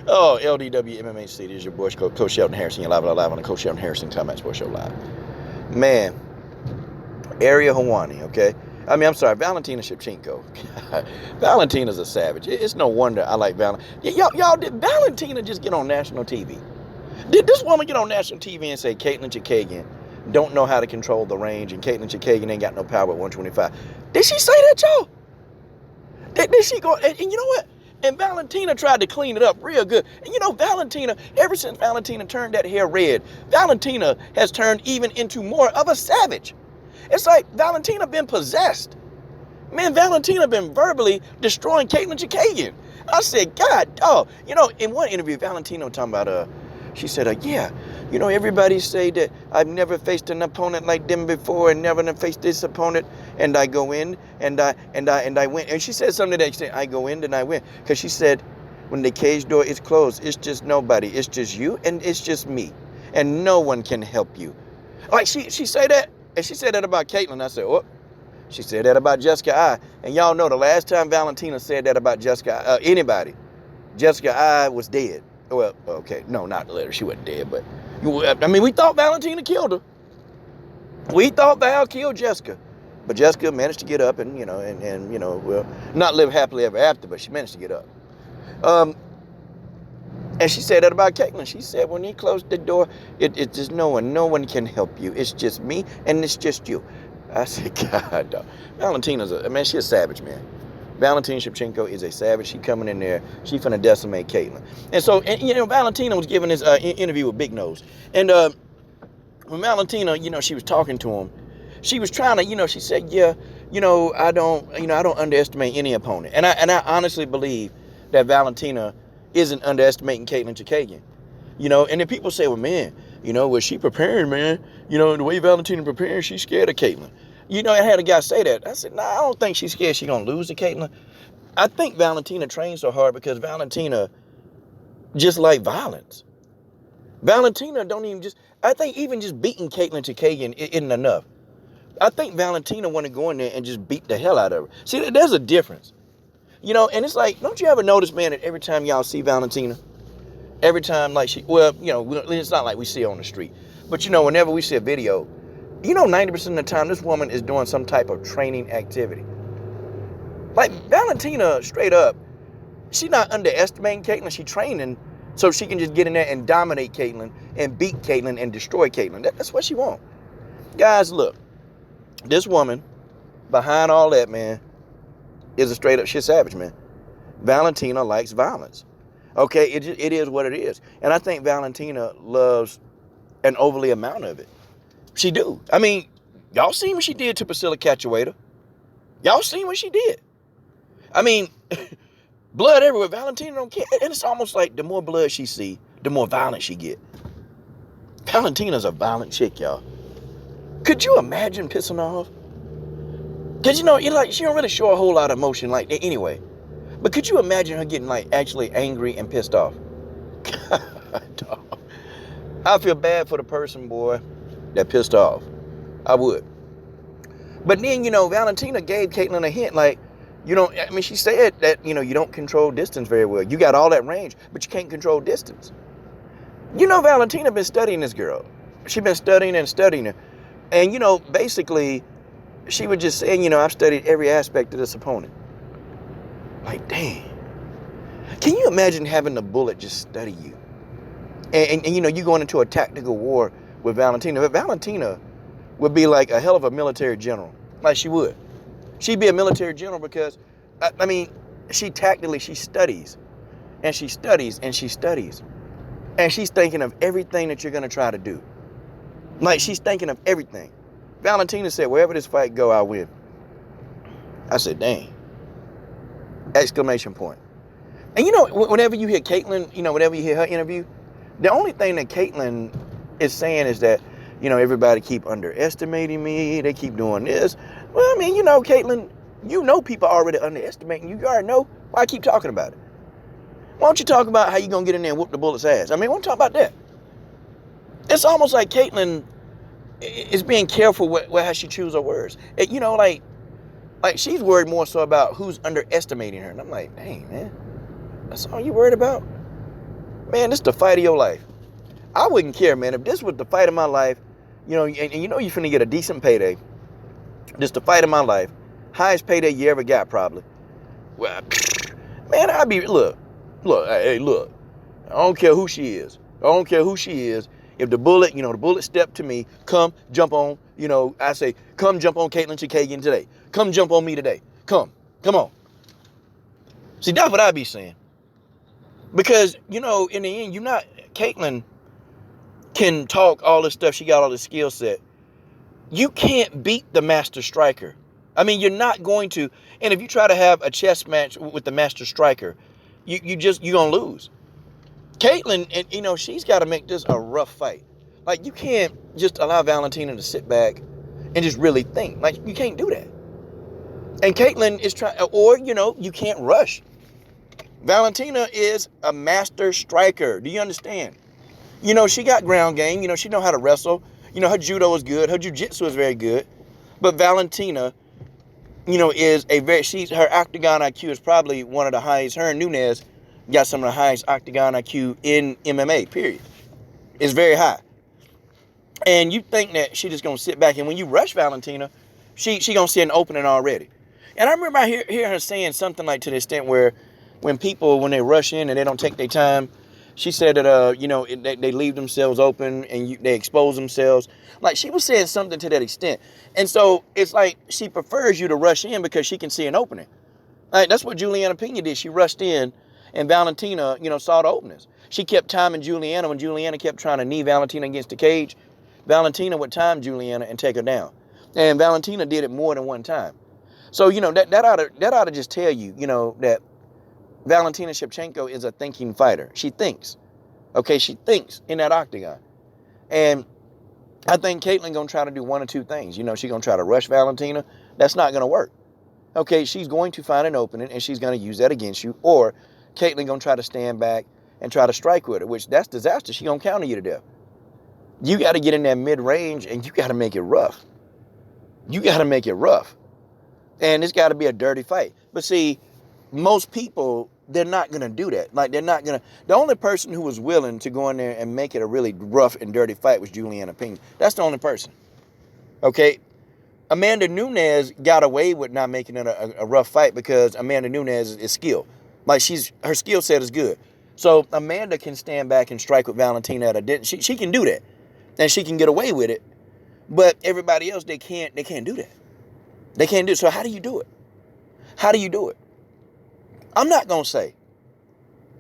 Oh, LDW MMA is your boy, Coach Shelton Harrison. You're live on the Coach Shelton Harrison Combat Sports Show Live. Man, Area Hawani, okay? I'm sorry, Valentina Shevchenko. Valentina's a savage. It's no wonder I like Valentina. Y'all, did Valentina just get on national TV? Did this woman get on national TV and say Katlyn Chookagian don't know how to control the range and Katlyn Chookagian ain't got no power at 125? Did she say that, y'all? Did she go? And you know what? And Valentina tried to clean it up real good. And you know, Valentina, ever since Valentina turned that hair red, Valentina has turned even into more of a savage. It's like Valentina been possessed. Man, Valentina been verbally destroying Katlyn Chookagian. I said, God, dog. You know, in one interview, Valentina was talking about, she said, yeah, you know, everybody say that I've never faced an opponent like them before and never faced this opponent. And I go in and I win. And she said something that she said, I go in and I win. Because she said, when the cage door is closed, it's just nobody. It's just you and it's just me. And no one can help you. Like, she said that. And she said that about Katlyn. I said, oh. She said that about Jessica I. And y'all know the last time Valentina said that about Jessica, anybody, Jessica I was dead. Well, okay, no, not literally. She wasn't dead, but I mean, we thought Valentina killed her. We thought Val killed Jessica, but Jessica managed to get up and you know, well, not live happily ever after, but she managed to get up. And she said that about Katlyn. She said when he closed the door, it's just no one can help you. It's just me and it's just you. I said, God, dog. Valentina's she's a savage, man. Valentina Shevchenko is a savage. She coming in there. She finna decimate Katlyn. And so, you know, Valentina was giving this interview with Big Nose. And when Valentina, you know, she was talking to him, she was trying to, you know, she said, yeah, you know, I don't underestimate any opponent. And I honestly believe that Valentina isn't underestimating Katlyn Chookagian. You know, and then people say, well, man, you know, was she preparing, man? You know, the way Valentina preparing, she's scared of Katlyn. You know, I had a guy say that. I said, nah, I don't think she's scared she's going to lose to Katlyn. I think Valentina trains so hard because Valentina just like violence. Valentina don't even I think even just beating Katlyn Chookagian isn't enough. I think Valentina want to go in there and just beat the hell out of her. See, there's a difference. You know, and it's like, don't you ever notice, man, that every time y'all see Valentina, every time like you know, it's not like we see her on the street, but you know, whenever we see a video, you know, 90% of the time, this woman is doing some type of training activity. Like, Valentina, straight up, she's not underestimating Katlyn. She's training so she can just get in there and dominate Katlyn and beat Katlyn and destroy Katlyn. That's what she wants. Guys, look, this woman, behind all that, man, is a straight up shit savage, man. Valentina likes violence. Okay, it is what it is. And I think Valentina loves an overly amount of it. She do. I mean, y'all seen what she did to Priscilla Cachoeira. Y'all seen what she did. I mean, blood everywhere. Valentina don't care. And it's almost like the more blood she see, the more violent she get. Valentina's a violent chick, y'all. Could you imagine pissing her off? Because, you know, she don't really show a whole lot of emotion like that anyway. But could you imagine her getting, like, actually angry and pissed off? God, dog. I feel bad for the person, boy, that pissed off. I would. But then, you know, Valentina gave Katlyn a hint, like, you know, I mean, she said that, you know, you don't control distance very well. You got all that range, but you can't control distance. You know, Valentina been studying this girl. She been studying and studying her. And, you know, basically, she was just saying, you know, I've studied every aspect of this opponent. Like, dang. Can you imagine having a bullet just study you? And you know, you going into a tactical war with Valentina. But Valentina would be like a hell of a military general. Like, she would. She'd be a military general because, I mean, she studies. And she studies and she studies. And she's thinking of everything that you're going to try to do. Like, she's thinking of everything. Valentina said, wherever this fight go, I'll win. I said, dang. Exclamation point. And you know, whenever you hear Katlyn, you know, whenever you hear her interview, the only thing that Katlyn is saying is that, you know, everybody keep underestimating me. They keep doing this. Well, I mean, you know, Katlyn, you know people already underestimating you. You already know. Why keep talking about it? Why don't you talk about how you going to get in there and whoop the bullet's ass? I mean, why don't you talk about that? It's almost like Katlyn is being careful how she chooses her words. You know, like she's worried more so about who's underestimating her. And I'm like, dang, man. That's all you worried about? Man, this is the fight of your life. I wouldn't care, man. If this was the fight of my life, and you know you're finna get a decent payday. This the fight of my life. Highest payday you ever got, probably. Well, man, I'd be, hey, look. I don't care who she is. I don't care who she is. If the bullet, the bullet stepped to me, come jump on, I say, come jump on Caitlin Chikagian today. Come jump on me today. Come on. See, that's what I be saying. Because, in the end, Caitlin can talk all this stuff. She got all this skill set. You can't beat the master striker. I mean, you're not going to. And if you try to have a chess match with the master striker, you're going to lose. Caitlin, and she's got to make this a rough fight. Like, you can't just allow Valentina to sit back and just really think. Like, you can't do that. And Caitlin is trying, or, you can't rush. Valentina is a master striker. Do you understand? She got ground game. She know how to wrestle. Her judo is good. Her jiu-jitsu is very good. But Valentina, is her octagon IQ is probably one of the highest. Her and Nunes got some of the highest octagon IQ in MMA, period. It's very high. And you think that she just going to sit back, and when you rush Valentina, she going to see an opening already. And I remember I hear her saying something like to the extent where when they rush in and they don't take their time, she said that, they leave themselves open and they expose themselves. Like, she was saying something to that extent. And so it's like she prefers you to rush in because she can see an opening. Like, that's what Juliana Pena did. She rushed in, and Valentina, saw the openings. She kept timing Juliana. When Juliana kept trying to knee Valentina against the cage, Valentina would time Juliana and take her down. And Valentina did it more than one time. So, that ought to just tell you, that Valentina Shevchenko is a thinking fighter. She thinks. Okay, she thinks in that octagon. And I think Caitlin going to try to do one or two things. She's going to try to rush Valentina. That's not going to work. Okay, she's going to find an opening, and she's going to use that against you. Or Caitlin going to try to stand back and try to strike with her, which that's disaster. She's going to counter you to death. You got to get in that mid-range, and you got to make it rough. You got to make it rough. And it's got to be a dirty fight. But see, most people, they're not going to do that. Like, they're not going to. The only person who was willing to go in there and make it a really rough and dirty fight was Juliana Pena. That's the only person. Okay? Amanda Nunes got away with not making it a rough fight because Amanda Nunes is skilled. Like, her skill set is good. So Amanda can stand back and strike with Valentina at a distance. She can do that. And she can get away with it. But everybody else, they can't do that. They can't do it. So how do you do it? How do you do it? I'm not going to say.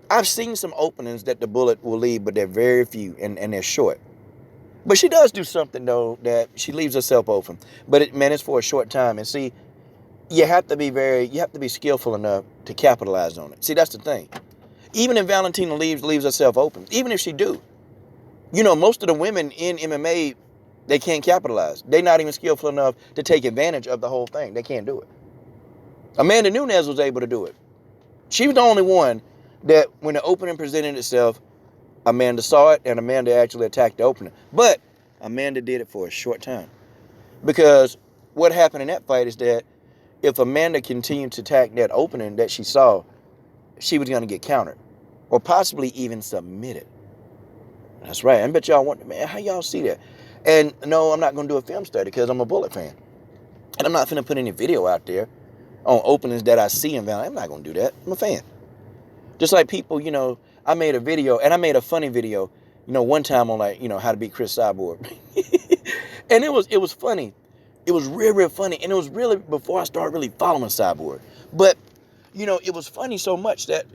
I've seen some openings that the bullet will leave, but they're very few and they're short. But she does do something, though, that she leaves herself open. But it's for a short time. And see, you have to be skillful enough to capitalize on it. See, that's the thing. Even if Valentina leaves herself open, even if she do, most of the women in MMA, they can't capitalize. They're not even skillful enough to take advantage of the whole thing. They can't do it. Amanda Nunes was able to do it. She was the only one that when the opening presented itself, Amanda saw it and Amanda actually attacked the opening. But Amanda did it for a short time. Because what happened in that fight is that if Amanda continued to attack that opening that she saw, she was going to get countered or possibly even submitted. That's right. I bet y'all wonder, man, how y'all see that? And no, I'm not going to do a film study because I'm a Bullet fan. And I'm not going to put any video out there on openings that I see in Valentine. I'm not going to do that. I'm a fan. Just like people, I made a video, and I made a funny video, one time on how to beat Chris Cyborg. And it was funny. It was real funny. And it was really before I started really following Cyborg. But, it was funny so much that,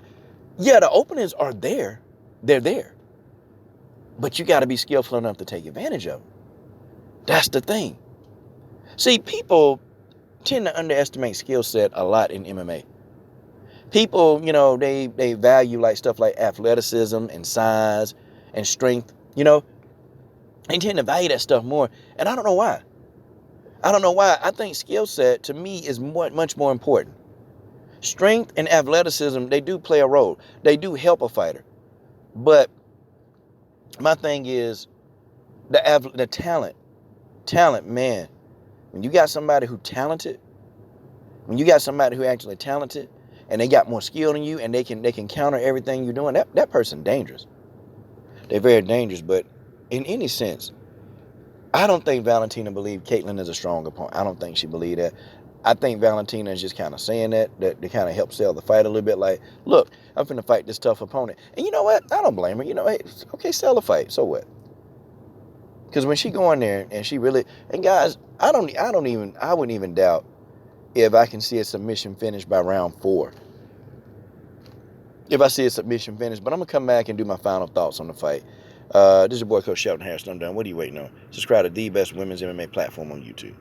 yeah, the openings are there. They're there. But you got to be skillful enough to take advantage of them. That's the thing. See, people tend to underestimate skill set a lot in MMA. People, they value stuff like athleticism and size and strength, They tend to value that stuff more. And I don't know why. I think skill set, to me, is much more important. Strength and athleticism, they do play a role. They do help a fighter. But my thing is the talent. Talent, man. When you got somebody who talented, when you got somebody who actually talented, and they got more skill than you, and they can counter everything you're doing, that person dangerous. They're very dangerous. But in any sense, I don't think Valentina believed Caitlyn is a strong opponent. I don't think she believed that. I think Valentina is just kind of saying that to kind of help sell the fight a little bit. Like, look, I'm finna fight this tough opponent. And you know what? I don't blame her. You know, hey, okay, sell the fight. So what? Because when she go in there and she really, and guys, I wouldn't even doubt if I can see a submission finish by round 4. If I see a submission finish, but I'm gonna come back and do my final thoughts on the fight. This is your boy Coach Shelton Harris. I'm done. What are you waiting on? Subscribe to the best women's MMA platform on YouTube.